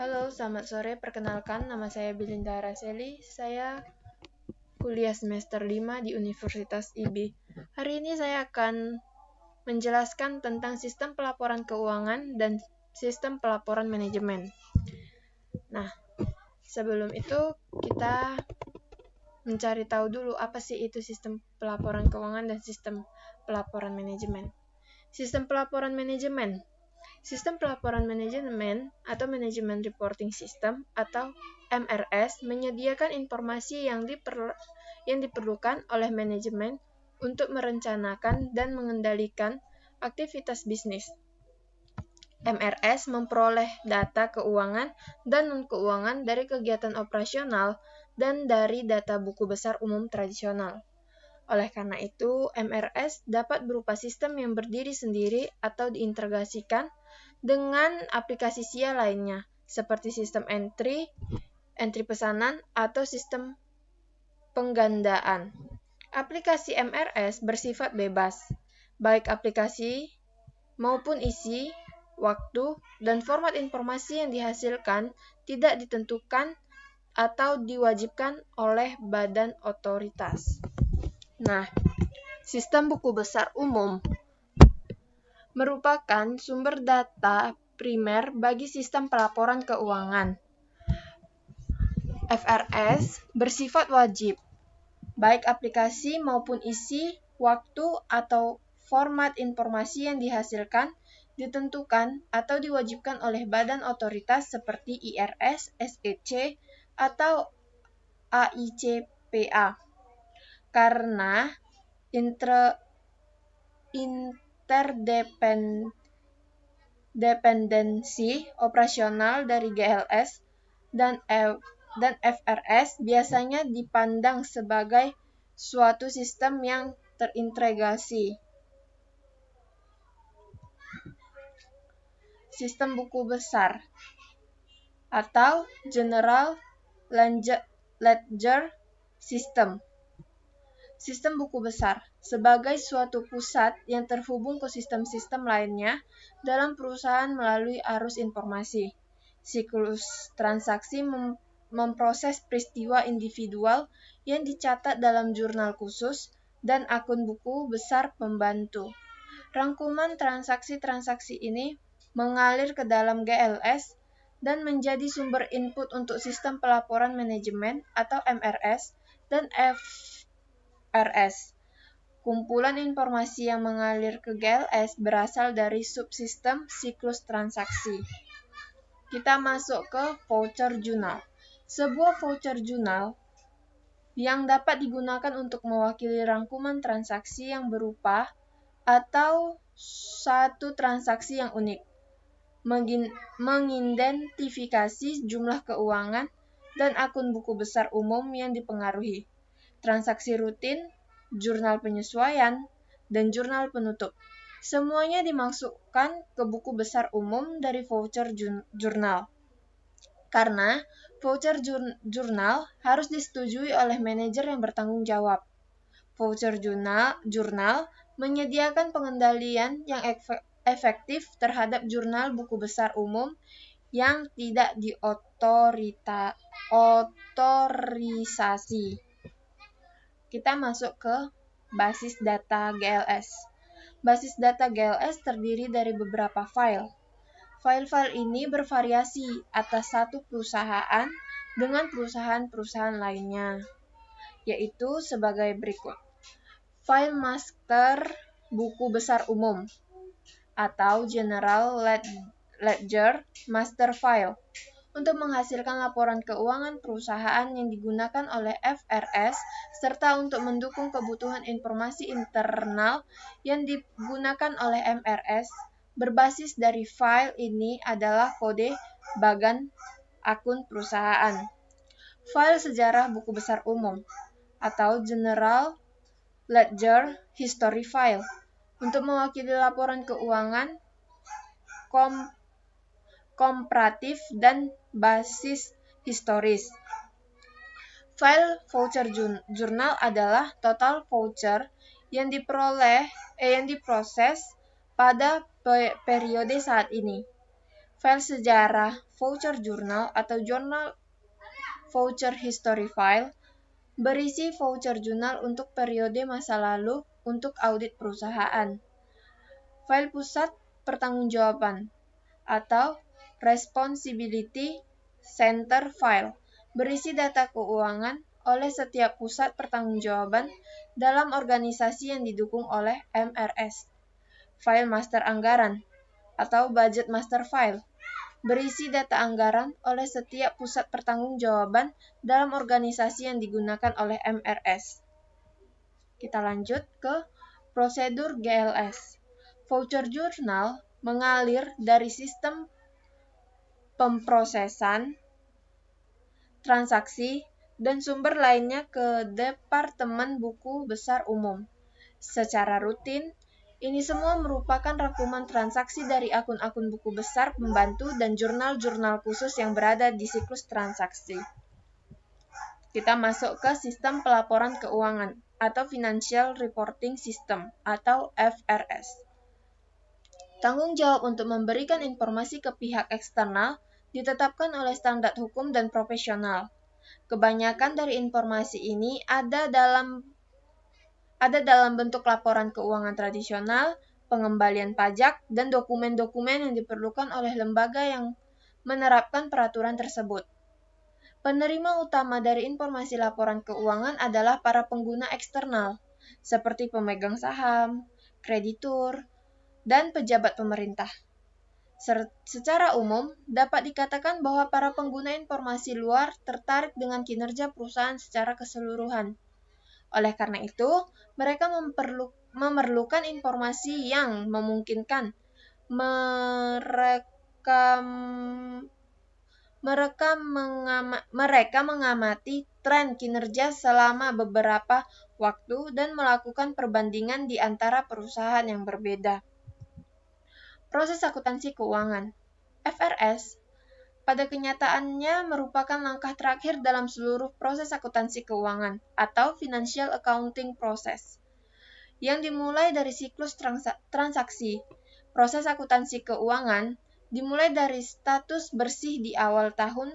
Halo, selamat sore. Perkenalkan, nama saya Belinda Raseli. Saya kuliah semester 5 di Universitas IB. Hari ini saya akan menjelaskan tentang sistem pelaporan keuangan dan sistem pelaporan manajemen. Nah, sebelum itu kita mencari tahu dulu apa sih itu sistem pelaporan keuangan dan sistem pelaporan manajemen. Sistem pelaporan manajemen. Sistem pelaporan manajemen atau Management Reporting System atau MRS menyediakan informasi yang diperlukan oleh manajemen untuk merencanakan dan mengendalikan aktivitas bisnis. MRS memperoleh data keuangan dan non-keuangan dari kegiatan operasional dan dari data buku besar umum tradisional. Oleh karena itu, MRS dapat berupa sistem yang berdiri sendiri atau diintegrasikan dengan aplikasi SIA lainnya, seperti sistem entry pesanan, atau sistem penggandaan. Aplikasi MRS bersifat bebas, baik aplikasi maupun isi, waktu, dan format informasi yang dihasilkan tidak ditentukan atau diwajibkan oleh badan otoritas. Nah, sistem buku besar umum merupakan sumber data primer bagi sistem pelaporan keuangan. FRS bersifat wajib, baik aplikasi maupun isi, waktu, atau format informasi yang dihasilkan ditentukan atau diwajibkan oleh badan otoritas seperti IRS, SEC, atau AICPA. Karena interdependensi operasional dari GLS dan FRS biasanya dipandang sebagai suatu sistem yang terintegrasi. Sistem buku besar atau General Ledger System. Sistem buku besar sebagai suatu pusat yang terhubung ke sistem-sistem lainnya dalam perusahaan melalui arus informasi. Siklus transaksi memproses peristiwa individual yang dicatat dalam jurnal khusus dan akun buku besar pembantu. Rangkuman transaksi-transaksi ini mengalir ke dalam GLS dan menjadi sumber input untuk sistem pelaporan manajemen atau MRS dan FRS. Kumpulan informasi yang mengalir ke GLS berasal dari subsistem siklus transaksi. Kita masuk ke voucher jurnal. Sebuah voucher jurnal yang dapat digunakan untuk mewakili rangkuman transaksi yang berupa atau satu transaksi yang unik, mengidentifikasi jumlah keuangan dan akun buku besar umum yang dipengaruhi, transaksi rutin, jurnal penyesuaian, dan jurnal penutup. Semuanya dimasukkan ke buku besar umum dari voucher jurnal. Karena voucher jurnal harus disetujui oleh manajer yang bertanggung jawab. Voucher jurnal menyediakan pengendalian yang efektif terhadap jurnal buku besar umum yang tidak diotorisasi. Kita masuk ke basis data GLS. Basis data GLS terdiri dari beberapa file. File-file ini bervariasi atas satu perusahaan dengan perusahaan-perusahaan lainnya, yaitu sebagai berikut. File master buku besar umum atau General Ledger Master File untuk menghasilkan laporan keuangan perusahaan yang digunakan oleh FRS serta untuk mendukung kebutuhan informasi internal yang digunakan oleh MRS. Berbasis dari file ini adalah kode bagan akun perusahaan. File sejarah buku besar umum atau General Ledger History File untuk mewakili laporan keuangan komparatif dan basis historis. File voucher jurnal adalah total voucher yang diproses pada periode saat ini. File sejarah voucher journal atau journal voucher history file berisi voucher jurnal untuk periode masa lalu untuk audit perusahaan. File pusat pertanggungjawaban atau responsibility center file berisi data keuangan oleh setiap pusat pertanggungjawaban dalam organisasi yang didukung oleh MRS. File master anggaran atau budget master file berisi data anggaran oleh setiap pusat pertanggungjawaban dalam organisasi yang digunakan oleh MRS. Kita lanjut ke prosedur GLS. Voucher jurnal mengalir dari sistem pemrosesan, transaksi, dan sumber lainnya ke Departemen Buku Besar Umum. Secara rutin, ini semua merupakan rangkuman transaksi dari akun-akun buku besar pembantu dan jurnal-jurnal khusus yang berada di siklus transaksi. Kita masuk ke sistem pelaporan keuangan atau Financial Reporting System atau FRS. Tanggung jawab untuk memberikan informasi ke pihak eksternal ditetapkan oleh standar hukum dan profesional. Kebanyakan dari informasi ini ada dalam bentuk laporan keuangan tradisional, pengembalian pajak, dan dokumen-dokumen yang diperlukan oleh lembaga yang menerapkan peraturan tersebut. Penerima utama dari informasi laporan keuangan adalah para pengguna eksternal, seperti pemegang saham, kreditur, dan pejabat pemerintah. Secara umum, dapat dikatakan bahwa para pengguna informasi luar tertarik dengan kinerja perusahaan secara keseluruhan. Oleh karena itu, mereka memerlukan informasi yang memungkinkan mereka mengamati tren kinerja selama beberapa waktu dan melakukan perbandingan di antara perusahaan yang berbeda. Proses akuntansi keuangan (FRS) pada kenyataannya merupakan langkah terakhir dalam seluruh proses akuntansi keuangan atau financial accounting process yang dimulai dari siklus transaksi. Proses akuntansi keuangan dimulai dari status bersih di awal tahun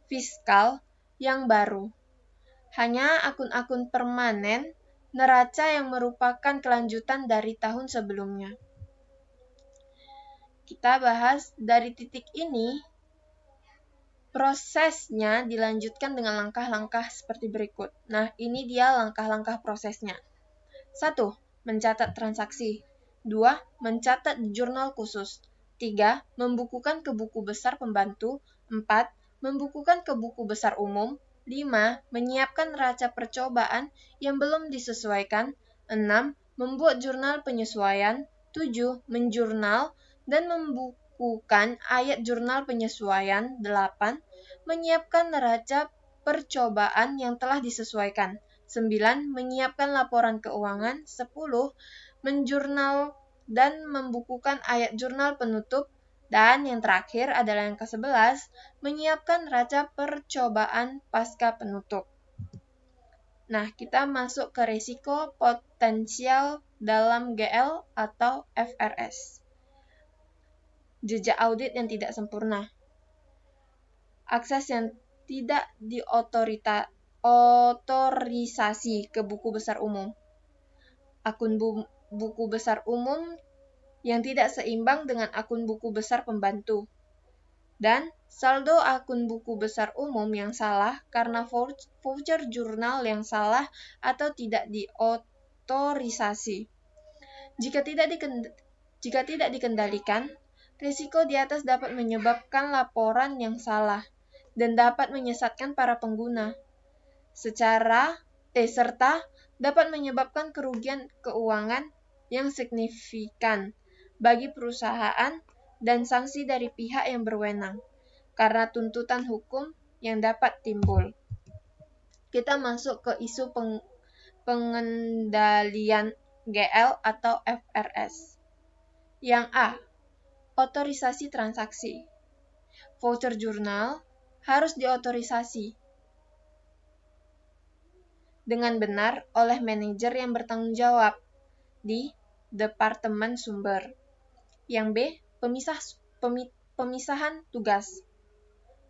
fiskal yang baru. Hanya akun-akun permanen neraca yang merupakan kelanjutan dari tahun sebelumnya. Kita bahas dari titik ini. Prosesnya dilanjutkan dengan langkah-langkah seperti berikut. Nah, ini dia langkah-langkah prosesnya. 1. Mencatat transaksi. 2. Mencatat di jurnal khusus. 3. Membukukan ke buku besar pembantu. 4. Membukukan ke buku besar umum. 5. Menyiapkan neraca percobaan yang belum disesuaikan. 6. Membuat jurnal penyesuaian. 7. Menjurnal dan membukukan ayat jurnal penyesuaian. 8. Menyiapkan neraca percobaan yang telah disesuaikan. 9. Menyiapkan laporan keuangan. 10. Menjurnal dan membukukan ayat jurnal penutup. Dan yang terakhir adalah yang ke-11, menyiapkan neraca percobaan pasca penutup. Nah, kita masuk ke risiko potensial dalam GL atau FRS. Jejak audit yang tidak sempurna. Akses yang tidak diotorisasi ke buku besar umum. Akun buku besar umum yang tidak seimbang dengan akun buku besar pembantu. Dan saldo akun buku besar umum yang salah karena voucher jurnal yang salah atau tidak diotorisasi. Jika tidak dikendalikan, risiko di atas dapat menyebabkan laporan yang salah dan dapat menyesatkan para pengguna. Serta dapat menyebabkan kerugian keuangan yang signifikan bagi perusahaan dan sanksi dari pihak yang berwenang karena tuntutan hukum yang dapat timbul. Kita masuk ke isu pengendalian GL atau FRS. Yang A. Otorisasi transaksi. Voucher jurnal harus diotorisasi dengan benar oleh manajer yang bertanggung jawab di Departemen Sumber. Yang B. pemisahan tugas.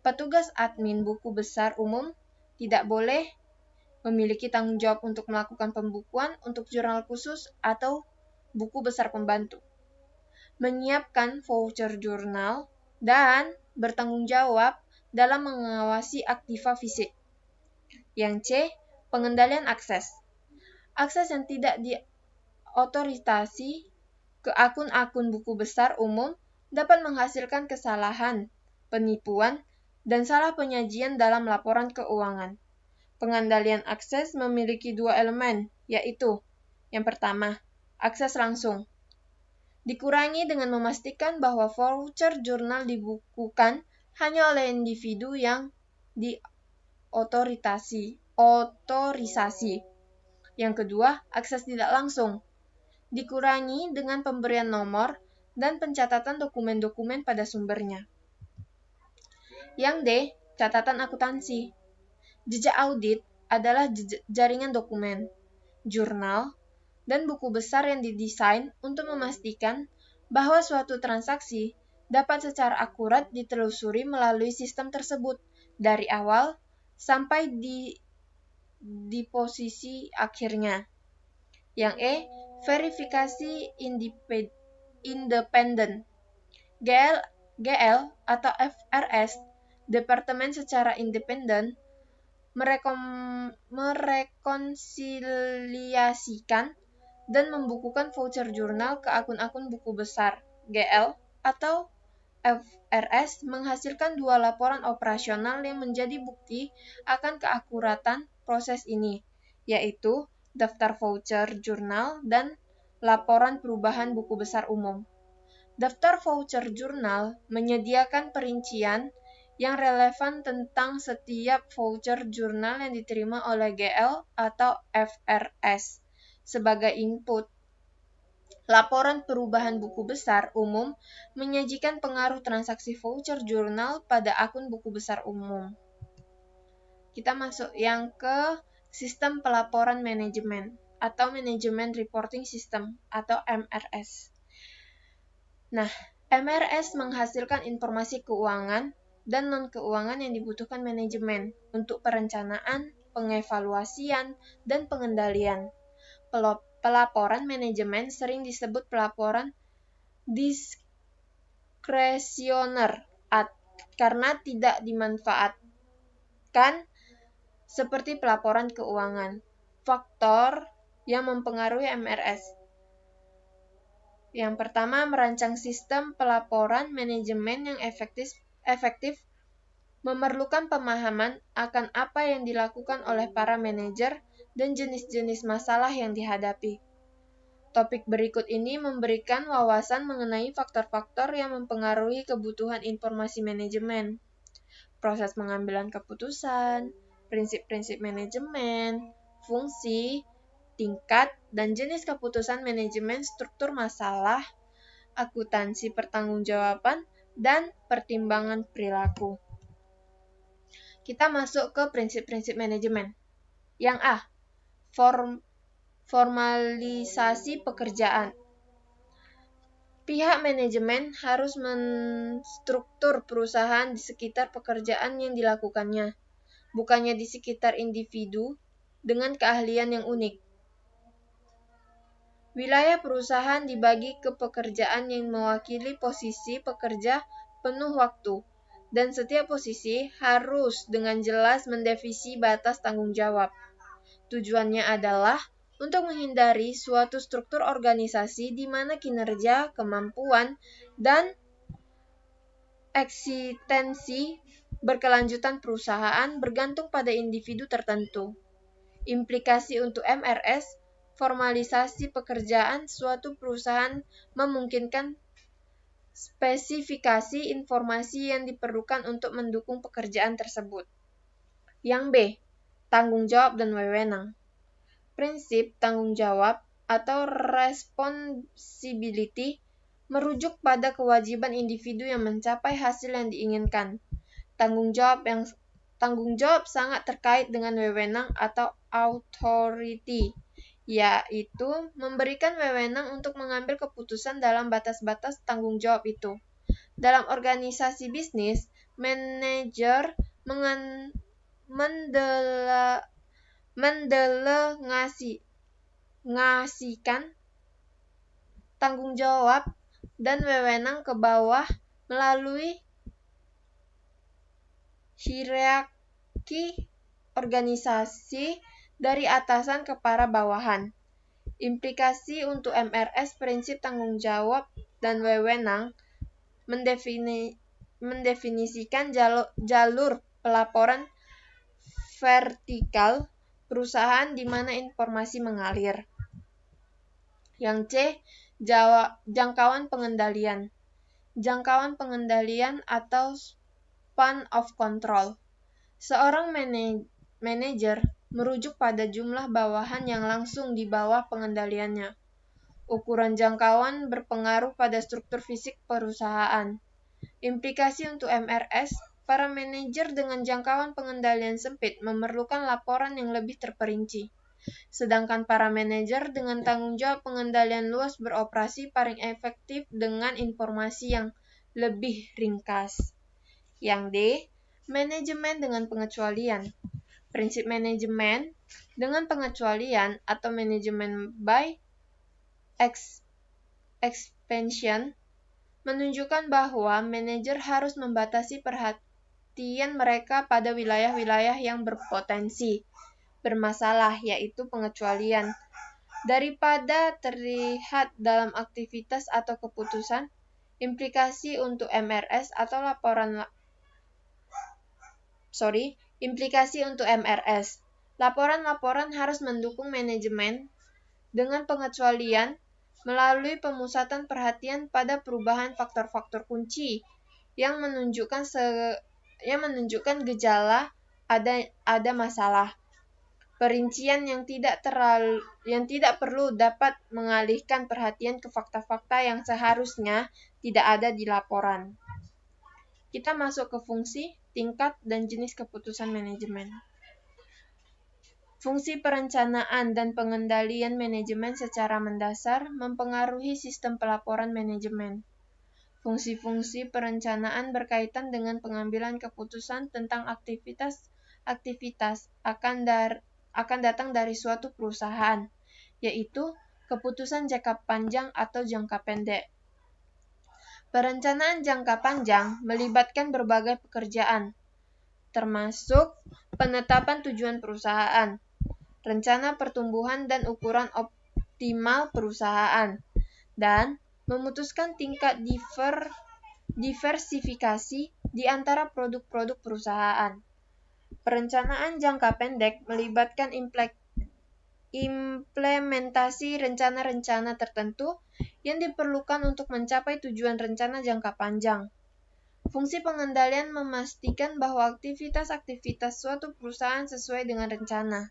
Petugas admin buku besar umum tidak boleh memiliki tanggung jawab untuk melakukan pembukuan untuk jurnal khusus atau buku besar pembantu, menyiapkan voucher jurnal, dan bertanggung jawab dalam mengawasi aktiva fisik. Yang C, pengendalian akses. Akses yang tidak diotorisasi ke akun-akun buku besar umum dapat menghasilkan kesalahan, penipuan, dan salah penyajian dalam laporan keuangan. Pengendalian akses memiliki dua elemen, yaitu yang pertama, akses langsung. Dikurangi dengan memastikan bahwa voucher jurnal dibukukan hanya oleh individu yang diotorisasi. Yang kedua, akses tidak langsung. Dikurangi dengan pemberian nomor dan pencatatan dokumen-dokumen pada sumbernya. Yang D, catatan akuntansi. Jejak audit adalah jaringan dokumen, jurnal, dan buku besar yang didesain untuk memastikan bahwa suatu transaksi dapat secara akurat ditelusuri melalui sistem tersebut dari awal sampai di posisi akhirnya. Yang E, verifikasi independen. GL atau FRS, Departemen secara independen, merekonsiliasikan dan membukukan voucher jurnal ke akun-akun buku besar. GL atau FRS menghasilkan dua laporan operasional yang menjadi bukti akan keakuratan proses ini, yaitu daftar voucher jurnal dan laporan perubahan buku besar umum. Daftar voucher jurnal menyediakan perincian yang relevan tentang setiap voucher jurnal yang diterima oleh GL atau FRS sebagai input. Laporan perubahan buku besar umum menyajikan pengaruh transaksi voucher jurnal pada akun buku besar umum. Kita masuk yang ke sistem pelaporan manajemen atau Management Reporting System atau MRS. Nah, MRS menghasilkan informasi keuangan dan non-keuangan yang dibutuhkan manajemen untuk perencanaan, pengevaluasian, dan pengendalian. Pelaporan manajemen sering disebut pelaporan diskresioner karena tidak dimanfaatkan seperti pelaporan keuangan. Faktor yang mempengaruhi MRS. Yang pertama, merancang sistem pelaporan manajemen yang efektif memerlukan pemahaman akan apa yang dilakukan oleh para manajer dan jenis-jenis masalah yang dihadapi. Topik berikut ini memberikan wawasan mengenai faktor-faktor yang mempengaruhi kebutuhan informasi manajemen, proses pengambilan keputusan, prinsip-prinsip manajemen, fungsi, tingkat, dan jenis keputusan manajemen, struktur masalah, akuntansi pertanggungjawaban, dan pertimbangan perilaku. Kita masuk ke prinsip-prinsip manajemen. Yang A, formalisasi pekerjaan. Pihak manajemen harus menstruktur perusahaan di sekitar pekerjaan yang dilakukannya, bukannya di sekitar individu dengan keahlian yang unik. Wilayah perusahaan dibagi ke pekerjaan yang mewakili posisi pekerja penuh waktu, dan setiap posisi harus dengan jelas mendefinisi batas tanggung jawab. Tujuannya adalah untuk menghindari suatu struktur organisasi di mana kinerja, kemampuan, dan eksistensi berkelanjutan perusahaan bergantung pada individu tertentu. Implikasi untuk MRS, formalisasi pekerjaan suatu perusahaan memungkinkan spesifikasi informasi yang diperlukan untuk mendukung pekerjaan tersebut. Yang B, tanggung jawab dan wewenang. Prinsip tanggung jawab atau responsibility merujuk pada kewajiban individu yang mencapai hasil yang diinginkan. Tanggung jawab sangat terkait dengan wewenang atau authority, yaitu memberikan wewenang untuk mengambil keputusan dalam batas-batas tanggung jawab itu. Dalam organisasi bisnis, manajer mendelegasikan tanggung jawab dan wewenang ke bawah melalui hierarki organisasi dari atasan ke para bawahan. Implikasi untuk MRS prinsip tanggung jawab dan wewenang mendefinisikan jalur pelaporan vertikal perusahaan di mana informasi mengalir. Yang C, jangkauan pengendalian. Jangkauan pengendalian atau span of control. Seorang manajer merujuk pada jumlah bawahan yang langsung di bawah pengendaliannya. Ukuran jangkauan berpengaruh pada struktur fisik perusahaan. Implikasi untuk MRS, para manajer dengan jangkauan pengendalian sempit memerlukan laporan yang lebih terperinci. Sedangkan para manajer dengan tanggung jawab pengendalian luas beroperasi paling efektif dengan informasi yang lebih ringkas. Yang D, manajemen dengan pengecualian. Prinsip manajemen dengan pengecualian atau manajemen by expansion menunjukkan bahwa manajer harus membatasi perhatian mereka pada wilayah-wilayah yang berpotensi bermasalah, yaitu pengecualian, daripada terlihat dalam aktivitas atau keputusan. Implikasi untuk MRS atau Laporan-laporan harus mendukung manajemen dengan pengecualian melalui pemusatan perhatian pada perubahan faktor-faktor kunci yang menunjukkan gejala ada masalah. Perincian yang tidak perlu dapat mengalihkan perhatian ke fakta-fakta yang seharusnya tidak ada di laporan. Kita masuk ke fungsi, tingkat, dan jenis keputusan manajemen. Fungsi perencanaan dan pengendalian manajemen secara mendasar mempengaruhi sistem pelaporan manajemen. Fungsi-fungsi perencanaan berkaitan dengan pengambilan keputusan tentang aktivitas akan datang dari suatu perusahaan, yaitu keputusan jangka panjang atau jangka pendek. Perencanaan jangka panjang melibatkan berbagai pekerjaan, termasuk penetapan tujuan perusahaan, rencana pertumbuhan dan ukuran optimal perusahaan, dan memutuskan tingkat diversifikasi di antara produk-produk perusahaan. Perencanaan jangka pendek melibatkan implementasi rencana-rencana tertentu yang diperlukan untuk mencapai tujuan rencana jangka panjang. Fungsi pengendalian memastikan bahwa aktivitas-aktivitas suatu perusahaan sesuai dengan rencana.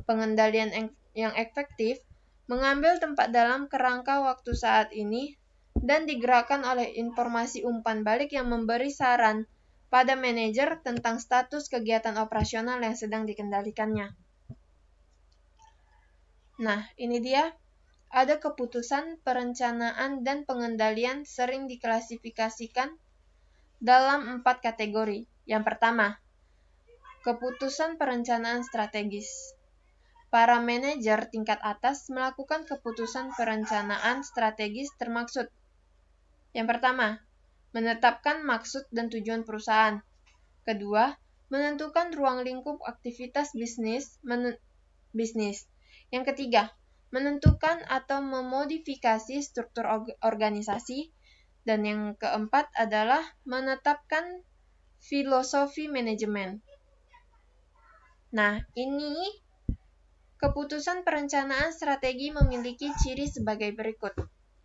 Pengendalian yang efektif mengambil tempat dalam kerangka waktu saat ini dan digerakkan oleh informasi umpan balik yang memberi saran pada manajer tentang status kegiatan operasional yang sedang dikendalikannya. Nah, ini dia. Ada keputusan, perencanaan, dan pengendalian sering diklasifikasikan dalam 4 kategori. Yang pertama, keputusan perencanaan strategis. Para manajer tingkat atas melakukan keputusan perencanaan strategis termaksud. Yang pertama, menetapkan maksud dan tujuan perusahaan. Kedua, menentukan ruang lingkup aktivitas bisnis. Yang ketiga, menentukan atau memodifikasi struktur organisasi. Dan yang keempat adalah menetapkan filosofi manajemen. Nah, ini keputusan perencanaan strategi memiliki ciri sebagai berikut.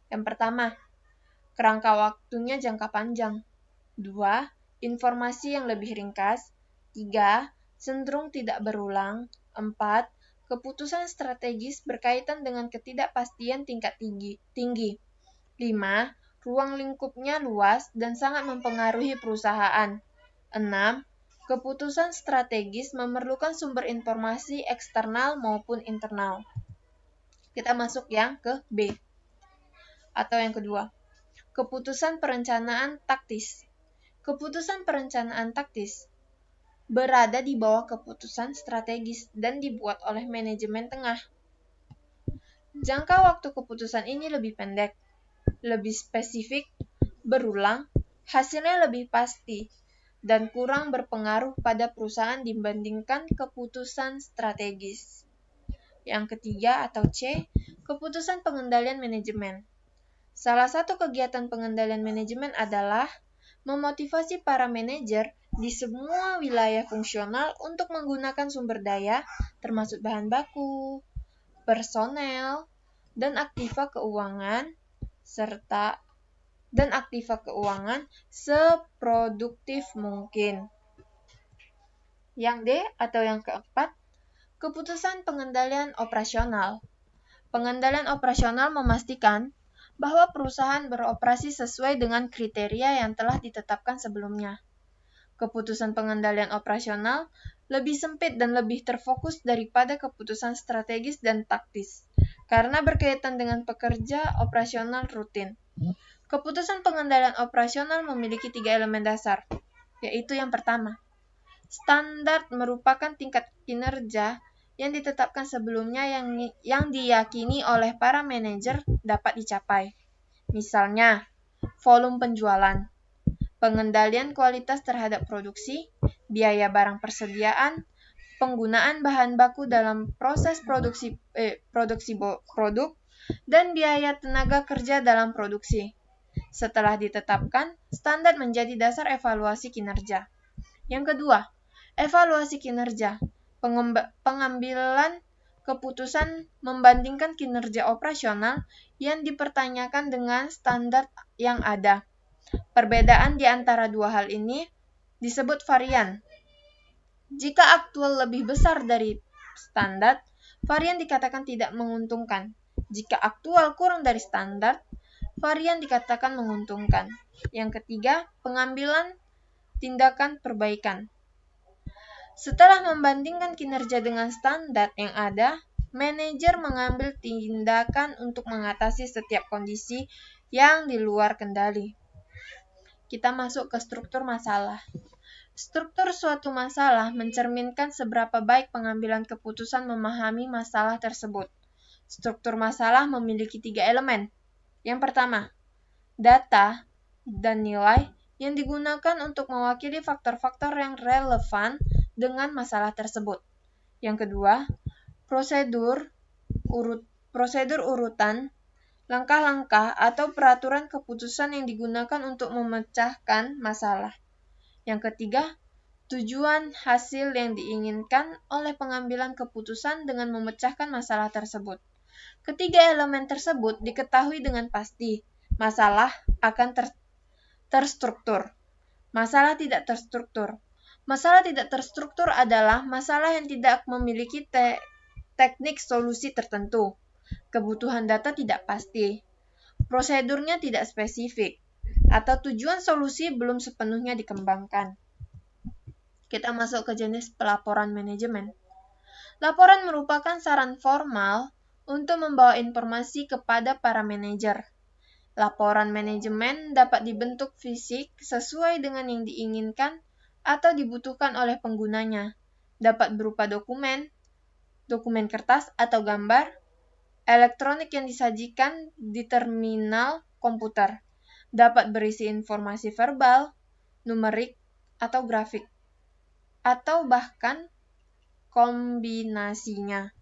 Yang pertama, kerangka waktunya jangka panjang. 2, informasi yang lebih ringkas. 3, cenderung tidak berulang. 4, keputusan strategis berkaitan dengan ketidakpastian tingkat tinggi. 5, ruang lingkupnya luas dan sangat mempengaruhi perusahaan. 6, keputusan strategis memerlukan sumber informasi eksternal maupun internal. Kita masuk yang ke B, atau yang kedua. Keputusan perencanaan taktis. Keputusan perencanaan taktis berada di bawah keputusan strategis dan dibuat oleh manajemen tengah. Jangka waktu keputusan ini lebih pendek, lebih spesifik, berulang, hasilnya lebih pasti, dan kurang berpengaruh pada perusahaan dibandingkan keputusan strategis. Yang ketiga atau C, keputusan pengendalian manajemen. Salah satu kegiatan pengendalian manajemen adalah memotivasi para manajer di semua wilayah fungsional untuk menggunakan sumber daya, termasuk bahan baku, personel, dan aktiva keuangan, seproduktif mungkin. Yang D atau yang keempat, keputusan pengendalian operasional. Pengendalian operasional memastikan bahwa perusahaan beroperasi sesuai dengan kriteria yang telah ditetapkan sebelumnya. Keputusan pengendalian operasional lebih sempit dan lebih terfokus daripada keputusan strategis dan taktis, karena berkaitan dengan pekerja operasional rutin. Keputusan pengendalian operasional memiliki 3 elemen dasar, yaitu yang pertama, standar merupakan tingkat kinerja yang ditetapkan sebelumnya yang diyakini oleh para manajer dapat dicapai. Misalnya, volume penjualan, pengendalian kualitas terhadap produksi, biaya barang persediaan, penggunaan bahan baku dalam proses produksi produk, dan biaya tenaga kerja dalam produksi. Setelah ditetapkan, standar menjadi dasar evaluasi kinerja. Yang kedua, evaluasi kinerja. Pengambilan keputusan membandingkan kinerja operasional yang dipertanyakan dengan standar yang ada. Perbedaan di antara dua hal ini disebut varian. Jika aktual lebih besar dari standar, varian dikatakan tidak menguntungkan. Jika aktual kurang dari standar, varian dikatakan menguntungkan. Yang ketiga, pengambilan tindakan perbaikan. Setelah membandingkan kinerja dengan standar yang ada, manajer mengambil tindakan untuk mengatasi setiap kondisi yang di luar kendali. Kita masuk ke struktur masalah. Struktur suatu masalah mencerminkan seberapa baik pengambilan keputusan memahami masalah tersebut. Struktur masalah memiliki 3 elemen. Yang pertama, data dan nilai yang digunakan untuk mewakili faktor-faktor yang relevan dengan masalah tersebut. Yang kedua, prosedur urutan, langkah-langkah atau peraturan keputusan yang digunakan untuk memecahkan masalah. Yang ketiga, tujuan hasil yang diinginkan oleh pengambilan keputusan dengan memecahkan masalah tersebut. Ketiga elemen tersebut diketahui dengan pasti. Masalah akan terstruktur. Masalah tidak terstruktur. Masalah tidak terstruktur adalah masalah yang tidak memiliki teknik solusi tertentu. Kebutuhan data tidak pasti. Prosedurnya tidak spesifik. Atau tujuan solusi belum sepenuhnya dikembangkan. Kita masuk ke jenis pelaporan manajemen. Laporan merupakan saran formal untuk membawa informasi kepada para manajer. Laporan manajemen dapat dibentuk fisik sesuai dengan yang diinginkan atau dibutuhkan oleh penggunanya. Dapat berupa dokumen kertas atau gambar, elektronik yang disajikan di terminal komputer. Dapat berisi informasi verbal, numerik, atau grafik, atau bahkan kombinasinya.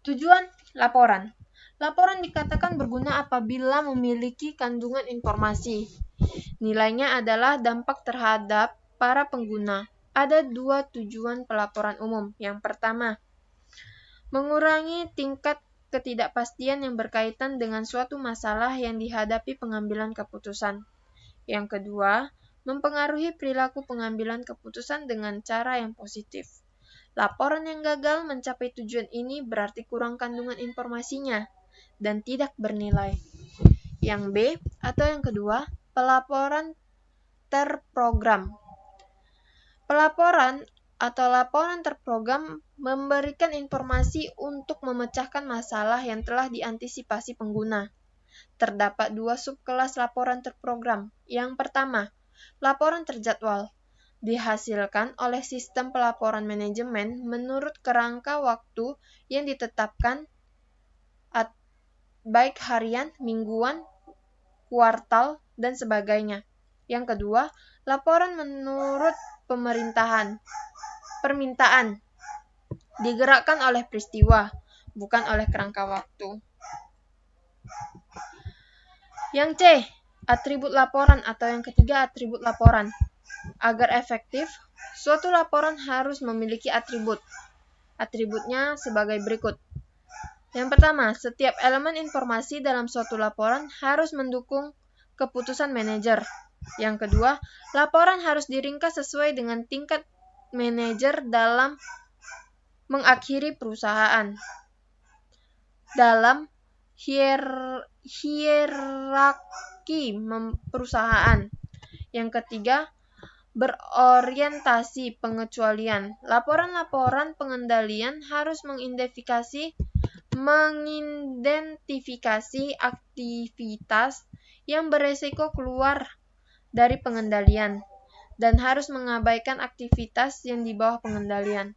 Tujuan laporan. Laporan dikatakan berguna apabila memiliki kandungan informasi. Nilainya adalah dampak terhadap para pengguna. Ada 2 tujuan pelaporan umum. Yang pertama, mengurangi tingkat ketidakpastian yang berkaitan dengan suatu masalah yang dihadapi pengambilan keputusan. Yang kedua, mempengaruhi perilaku pengambilan keputusan dengan cara yang positif. Laporan yang gagal mencapai tujuan ini berarti kurang kandungan informasinya dan tidak bernilai. Yang B atau yang kedua, pelaporan terprogram. Pelaporan atau laporan terprogram memberikan informasi untuk memecahkan masalah yang telah diantisipasi pengguna. Terdapat dua subkelas laporan terprogram. Yang pertama, laporan terjadwal. Dihasilkan oleh sistem pelaporan manajemen menurut kerangka waktu yang ditetapkan, baik harian, mingguan, kuartal, dan sebagainya. Yang kedua, laporan menurut permintaan. Digerakkan oleh peristiwa, bukan oleh kerangka waktu. Yang C, atribut laporan atau yang ketiga atribut laporan. Agar efektif, suatu laporan harus memiliki atribut. Atributnya sebagai berikut. Yang pertama, setiap elemen informasi dalam suatu laporan harus mendukung keputusan manajer. Yang kedua, laporan harus diringkas sesuai dengan tingkat manajer dalam mengakhiri perusahaan. Dalam hierarki perusahaan. Yang ketiga, berorientasi pengecualian. Laporan-laporan pengendalian harus mengidentifikasi aktivitas yang beresiko keluar dari pengendalian dan harus mengabaikan aktivitas yang di bawah pengendalian.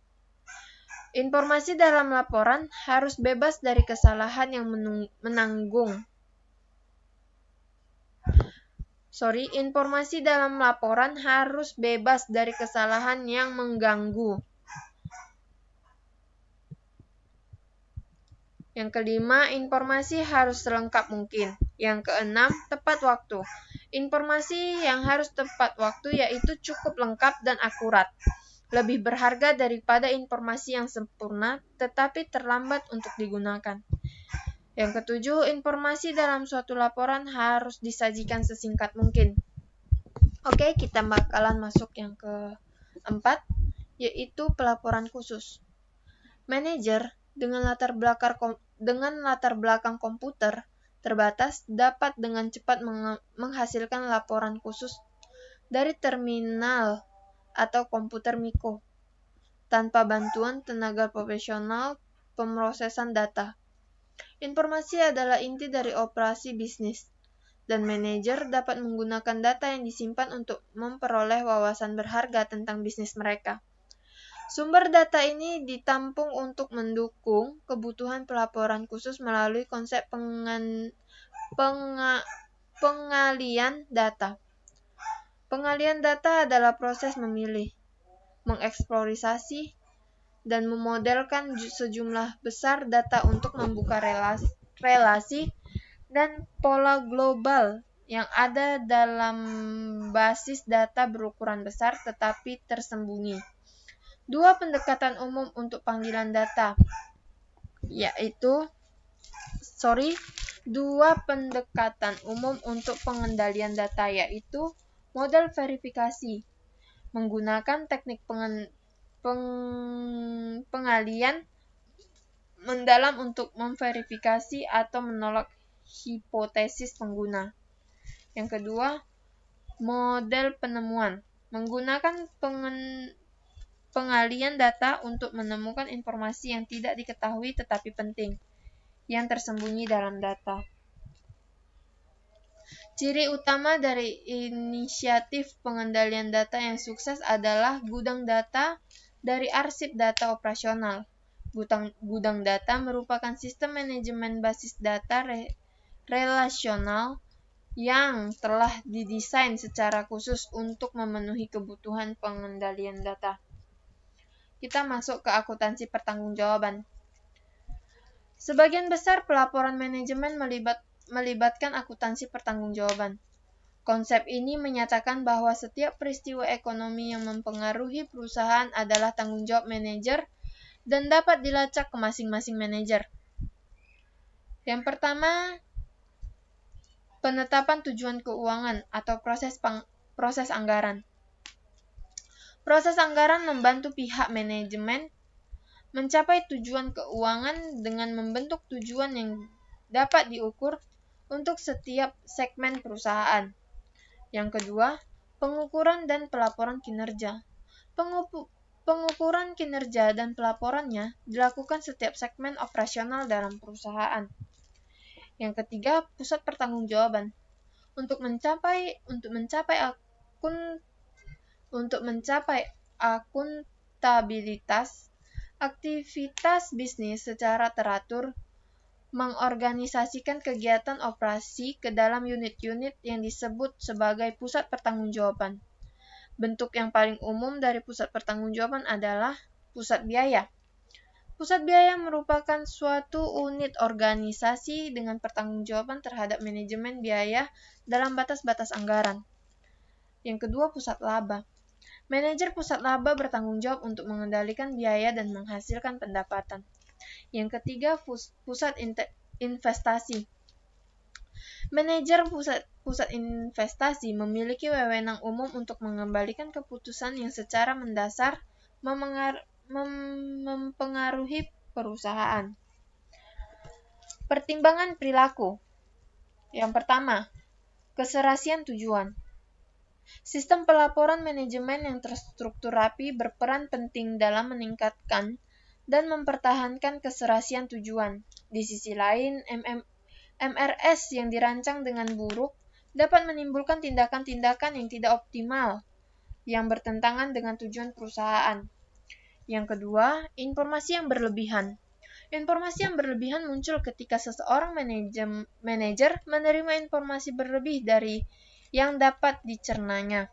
Informasi dalam laporan harus bebas dari kesalahan yang Informasi dalam laporan harus bebas dari kesalahan yang mengganggu. Yang kelima, informasi harus selengkap mungkin. Yang keenam, tepat waktu. Informasi yang harus tepat waktu yaitu cukup lengkap dan akurat. Lebih berharga daripada informasi yang sempurna tetapi terlambat untuk digunakan. Yang ketujuh, informasi dalam suatu laporan harus disajikan sesingkat mungkin. Oke, kita bakalan masuk yang keempat, yaitu pelaporan khusus. Manajer dengan latar belakang komputer terbatas dapat dengan cepat menghasilkan laporan khusus dari terminal atau komputer Miko tanpa bantuan tenaga profesional pemrosesan data. Informasi adalah inti dari operasi bisnis, dan manajer dapat menggunakan data yang disimpan untuk memperoleh wawasan berharga tentang bisnis mereka. Sumber data ini ditampung untuk mendukung kebutuhan pelaporan khusus melalui konsep pengalian data. Pengalian data adalah proses memilih, mengeksplorasi, dan memodelkan sejumlah besar data untuk membuka relasi dan pola global yang ada dalam basis data berukuran besar tetapi tersembunyi. Dua pendekatan umum untuk panggilan data, dua pendekatan umum untuk pengendalian data yaitu model verifikasi menggunakan teknik pengalian mendalam untuk memverifikasi atau menolak hipotesis pengguna. Yang kedua, model penemuan menggunakan pengalian data untuk menemukan informasi yang tidak diketahui tetapi penting yang tersembunyi dalam data. Ciri utama dari inisiatif pengendalian data yang sukses adalah gudang data dari arsip data operasional. Gudang data merupakan sistem manajemen basis data relasional yang telah didesain secara khusus untuk memenuhi kebutuhan pengendalian data. Kita masuk ke akuntansi pertanggungjawaban. Sebagian besar pelaporan manajemen melibatkan akuntansi pertanggungjawaban. Konsep ini menyatakan bahwa setiap peristiwa ekonomi yang mempengaruhi perusahaan adalah tanggung jawab manajer dan dapat dilacak ke masing-masing manajer. Yang pertama, penetapan tujuan keuangan atau proses anggaran. Proses anggaran membantu pihak manajemen mencapai tujuan keuangan dengan membentuk tujuan yang dapat diukur untuk setiap segmen perusahaan. Yang kedua, pengukuran dan pelaporan kinerja. Pengukuran kinerja dan pelaporannya dilakukan setiap segmen operasional dalam perusahaan. Yang ketiga, pusat pertanggungjawaban. Untuk mencapai akuntabilitas, aktivitas bisnis secara teratur, mengorganisasikan kegiatan operasi ke dalam unit-unit yang disebut sebagai pusat pertanggungjawaban. Bentuk yang paling umum dari pusat pertanggungjawaban adalah pusat biaya. Pusat biaya merupakan suatu unit organisasi dengan pertanggungjawaban terhadap manajemen biaya dalam batas-batas anggaran. Yang kedua, pusat laba. Manajer pusat laba bertanggung jawab untuk mengendalikan biaya dan menghasilkan pendapatan. Yang ketiga, pusat investasi. Manajer pusat investasi memiliki wewenang umum untuk mengembalikan keputusan yang secara mendasar mempengaruhi perusahaan. Pertimbangan perilaku. Yang pertama, keserasian tujuan. Sistem pelaporan manajemen yang terstruktur rapi berperan penting dalam meningkatkan dan mempertahankan keserasian tujuan. Di sisi lain, MRS yang dirancang dengan buruk dapat menimbulkan tindakan-tindakan yang tidak optimal yang bertentangan dengan tujuan perusahaan. Yang kedua, informasi yang berlebihan. Informasi yang berlebihan muncul ketika seseorang manajer menerima informasi berlebih dari yang dapat dicernanya.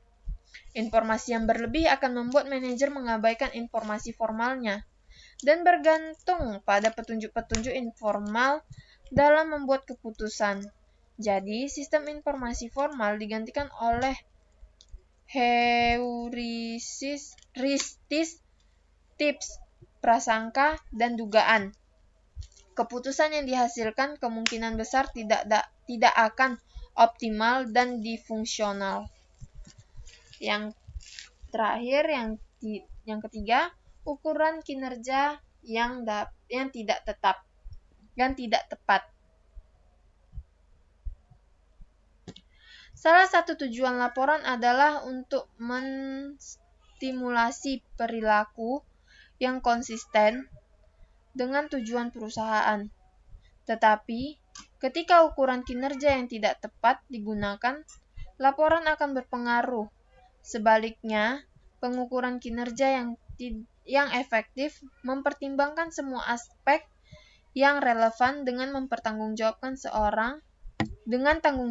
Informasi yang berlebih akan membuat manajer mengabaikan informasi formalnya dan bergantung pada petunjuk-petunjuk informal dalam membuat keputusan. Jadi, sistem informasi formal digantikan oleh heuristis, tips, prasangka, dan dugaan. Keputusan yang dihasilkan kemungkinan besar tidak akan optimal dan difungsional. Yang terakhir, yang ketiga, ukuran kinerja yang tidak tepat. Salah satu tujuan laporan adalah untuk menstimulasi perilaku yang konsisten dengan tujuan perusahaan. Tetapi, ketika ukuran kinerja yang tidak tepat digunakan, laporan akan berpengaruh. Sebaliknya, pengukuran kinerja yang efektif mempertimbangkan semua aspek yang relevan dengan tanggung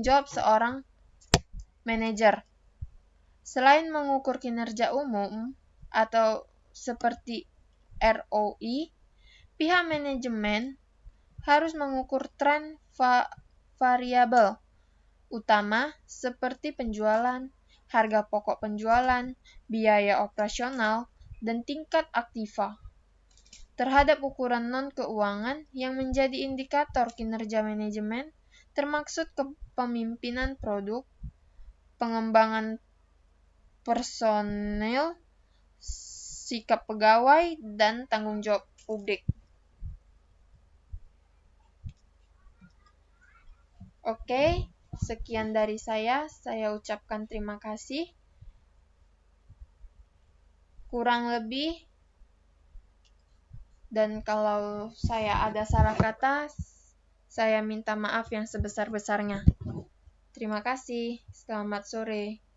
jawab seorang manajer. Selain mengukur kinerja umum atau seperti ROI, pihak manajemen harus mengukur tren variabel utama seperti penjualan, harga pokok penjualan, biaya operasional, dan tingkat aktiva. Terhadap ukuran non-keuangan yang menjadi indikator kinerja manajemen, termaksud kepemimpinan produk, pengembangan personel, sikap pegawai, dan tanggung jawab publik. Oke, sekian dari saya ucapkan terima kasih. Kurang lebih, dan kalau saya ada salah kata, saya minta maaf yang sebesar-besarnya. Terima kasih, selamat sore.